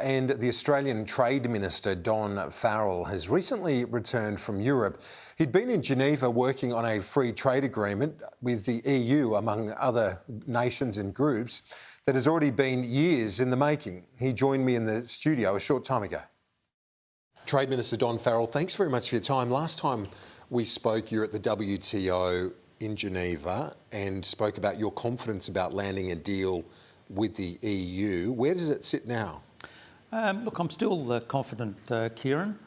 and the Australian Trade Minister Don Farrell has recently returned from Europe. He'd been in Geneva working on a free trade agreement with the EU, among other nations and groups, that has already been years in the making. He joined me in the studio a short time ago. Trade Minister Don Farrell, thanks very much for your time. Last time we spoke, you were at the WTO in Geneva and spoke about your confidence about landing a deal with the EU. Where does it sit now? Look, I'm still confident, Kieran.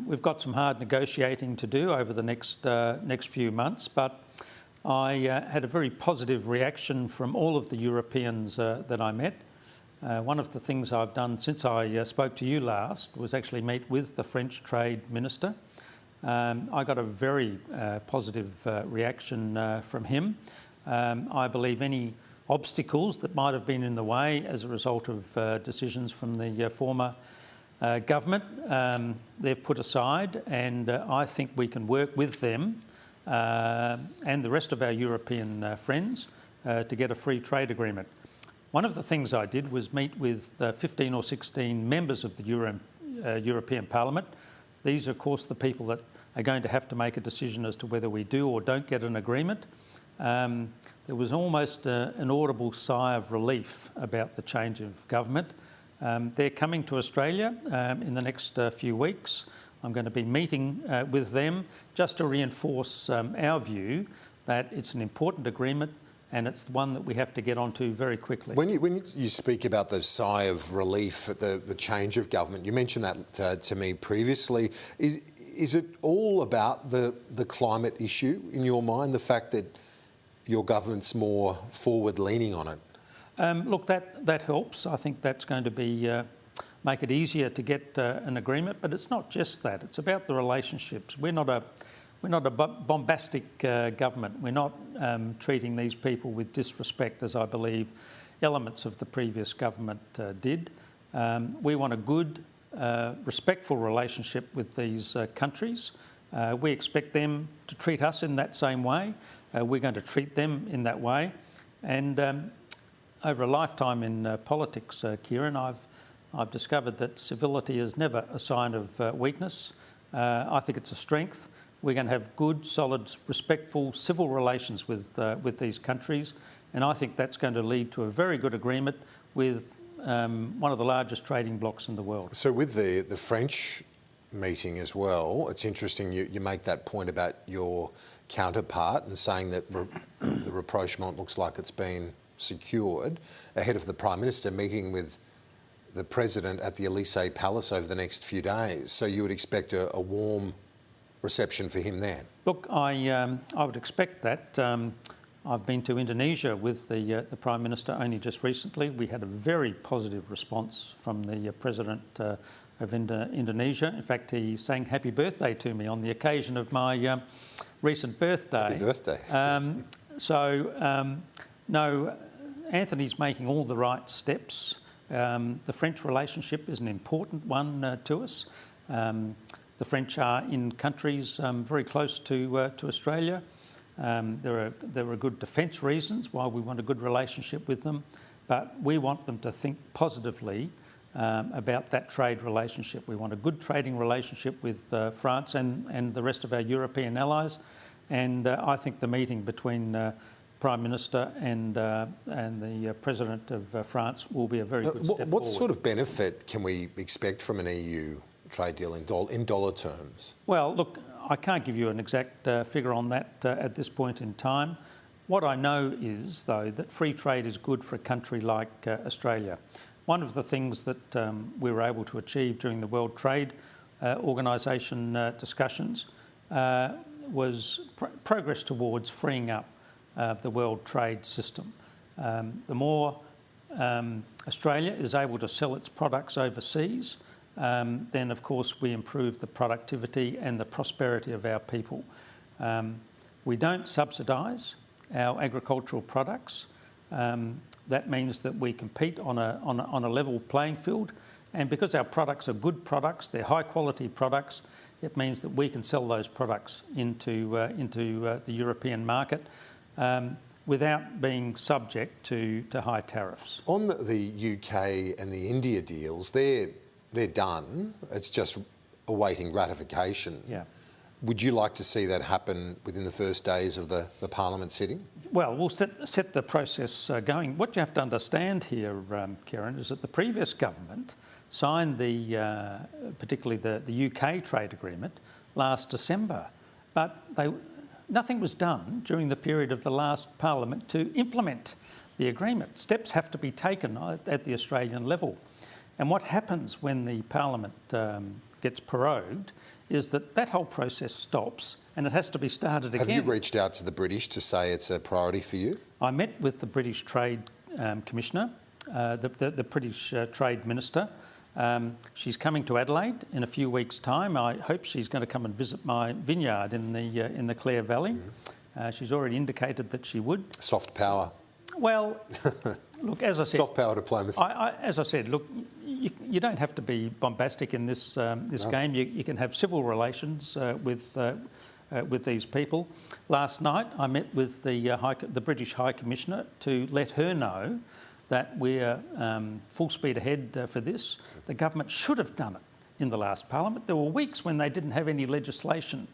We've got some hard negotiating to do over the next few months, but I had a very positive reaction from all of the Europeans that I met. One of the things I've done since I spoke to you last was actually meet with the French Trade Minister. I got a very positive reaction from him. I believe any obstacles that might have been in the way as a result of decisions from the former government, they've put aside, and I think we can work with them and the rest of our European friends to get a free trade agreement. One of the things I did was meet with 15 or 16 members of the European Parliament. These are, of course, the people that are going to have to make a decision as to whether we do or don't get an agreement. There was almost an audible sigh of relief about the change of government. They're coming to Australia in the next few weeks. I'm going to be meeting with them just to reinforce our view that it's an important agreement and it's one that we have to get onto very quickly. When you speak about the sigh of relief at the change of government, you mentioned that to me previously. Is it all about the climate issue in your mind, the fact that your government's more forward-leaning on it? Look, that helps. I think that's going to be make it easier to get an agreement. But it's not just that. It's about the relationships. We're not a bombastic government. We're not treating these people with disrespect, as I believe elements of the previous government did. We want a good, respectful relationship with these countries. We expect them to treat us in that same way. We're going to treat them in that way. And over a lifetime in politics, Kieran, I've discovered that civility is never a sign of weakness. I think it's a strength. We're going to have good, solid, respectful civil relations with these countries, and I think that's going to lead to a very good agreement with one of the largest trading blocs in the world. So with the French meeting as well, it's interesting you make that point about your counterpart and saying that the rapprochement looks like it's been secured ahead of the Prime Minister meeting with the President at the Elysee Palace over the next few days. So you would expect a warm reception for him there? Look, I would expect that. I've been to Indonesia with the Prime Minister only just recently. We had a very positive response from the President of Indonesia. In fact, he sang happy birthday to me on the occasion of my recent birthday. Happy birthday. No, Anthony's making all the right steps. The French relationship is an important one to us. The French are in countries very close to Australia. There are good defence reasons why we want a good relationship with them, but we want them to think positively about that trade relationship. We want a good trading relationship with France and the rest of our European allies, and I think the meeting between Prime Minister and the President of France will be a very good step forward. What sort of benefit can we expect from an EU trade deal in dollar terms? Well, look, I can't give you an exact figure on that at this point in time. What I know is, though, that free trade is good for a country like Australia. One of the things that we were able to achieve during the World Trade Organisation discussions was progress towards freeing up the world trade system. The more Australia is able to sell its products overseas, then of course we improve the productivity and the prosperity of our people. We don't subsidise our agricultural products. That means that we compete on a level playing field, and because our products are good products, they're high quality products, it means that we can sell those products into the European market. without being subject to high tariffs. On the UK and the India deals, they're done. It's just awaiting ratification. Yeah. Would you like to see that happen within the first days of the Parliament sitting? Well, we'll set the process going. What you have to understand here, Kieran, is that the previous government signed particularly the UK trade agreement last December, but nothing was done during the period of the last Parliament to implement the agreement. Steps have to be taken at the Australian level. And what happens when the Parliament gets prorogued is that whole process stops and it has to be started again. Have you reached out to the British to say it's a priority for you? I met with the British Trade Commissioner, the British Trade Minister. She's coming to Adelaide in a few weeks' time. I hope she's going to come and visit my vineyard in the Clare Valley. She's already indicated that she would. Soft power. Well, look, as I said... Soft power diplomacy. As I said, look, you don't have to be bombastic in this game. You can have civil relations with these people. Last night, I met with the British High Commissioner to let her know that we're full speed ahead for this. The government should have done it in the last Parliament. There were weeks when they didn't have any legislation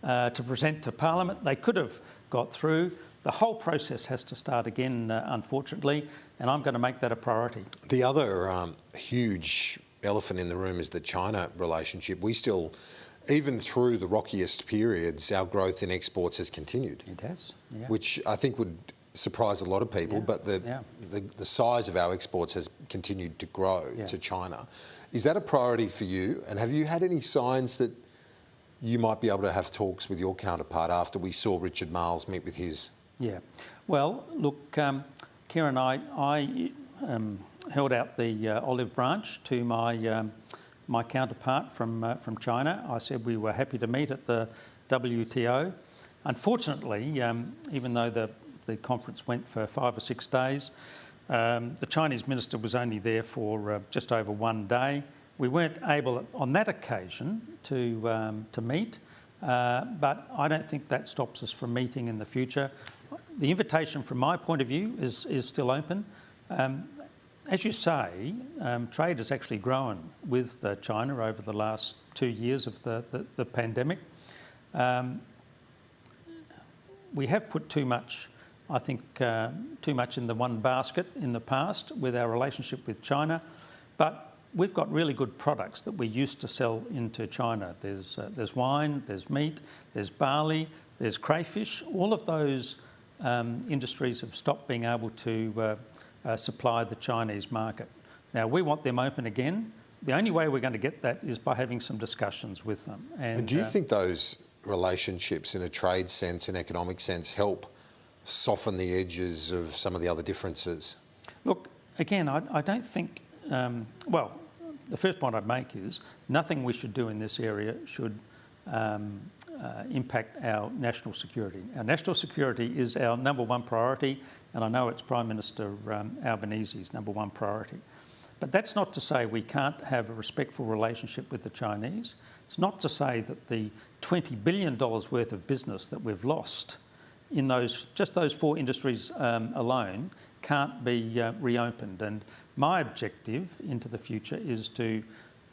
to present to Parliament. They could have got through. The whole process has to start again, unfortunately, and I'm going to make that a priority. The other huge elephant in the room is the China relationship. We still, even through the rockiest periods, our growth in exports has continued. It has, yeah. Which I think would surprise a lot of people, but the size of our exports has continued to grow to China. Is that a priority for you? And have you had any signs that you might be able to have talks with your counterpart after we saw Richard Marles meet with his? Yeah. Well, look, Kieran, I held out the olive branch to my counterpart from China. I said we were happy to meet at the WTO. Unfortunately, even though the conference went for 5 or 6 days, the Chinese minister was only there for just over 1 day. We weren't able on that occasion to meet, but I don't think that stops us from meeting in the future. The invitation from my point of view is still open. As you say, trade has actually grown with China over the last 2 years of the pandemic. We have put too much, I think, too much in the one basket in the past with our relationship with China, but we've got really good products that we used to sell into China. There's wine, there's meat, there's barley, there's crayfish. All of those industries have stopped being able to supply the Chinese market. Now, we want them open again. The only way we're going to get that is by having some discussions with them. And do you think those relationships in a trade sense, in economic sense, help soften the edges of some of the other differences? Look, again, I don't think... well, the first point I'd make is nothing we should do in this area should impact our national security. Our national security is our number one priority, and I know it's Prime Minister Albanese's number one priority. But that's not to say we can't have a respectful relationship with the Chinese. It's not to say that the $20 billion worth of business that we've lost in just those 4 industries alone can't be reopened. And my objective into the future is to,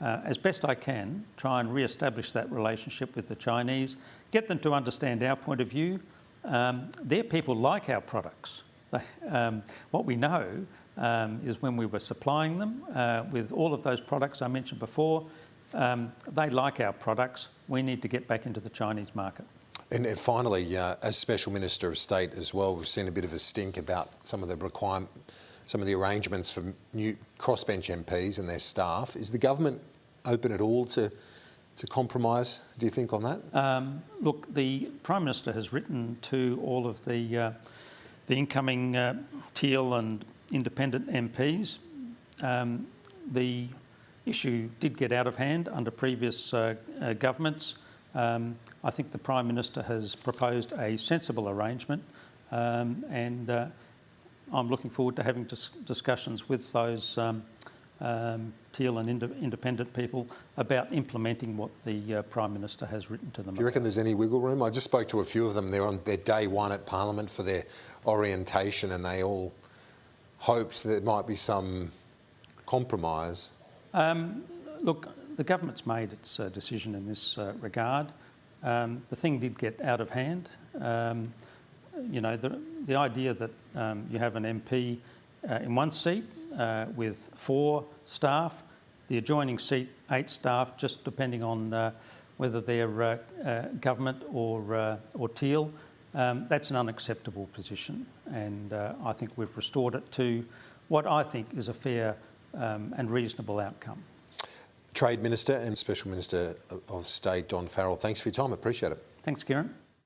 as best I can, try and re-establish that relationship with the Chinese, get them to understand our point of view. Their people like our products. What we know is when we were supplying them with all of those products I mentioned before, they like our products. We need to get back into the Chinese market. And finally, as Special Minister of State as well, we've seen a bit of a stink about some of the arrangements for new crossbench MPs and their staff. Is the government open at all to compromise, do you think, on that? Look, the Prime Minister has written to all of the incoming Teal and independent MPs. The issue did get out of hand under previous governments. I think the Prime Minister has proposed a sensible arrangement, and I'm looking forward to having discussions with those Teal and independent people about implementing what the Prime Minister has written to them. Do you reckon there's any wiggle room? I just spoke to a few of them. They're on their day one at Parliament for their orientation, and they all hoped there might be some compromise. Look, the government's made its decision in this regard. The thing did get out of hand. You know, the idea that you have an MP in one seat with 4 staff, the adjoining seat 8 staff, just depending on whether they're government or Teal, that's an unacceptable position, and I think we've restored it to what I think is a fair and reasonable outcome. Trade Minister and Special Minister of State Don Farrell, thanks for your time. I appreciate it. Thanks, Kieran.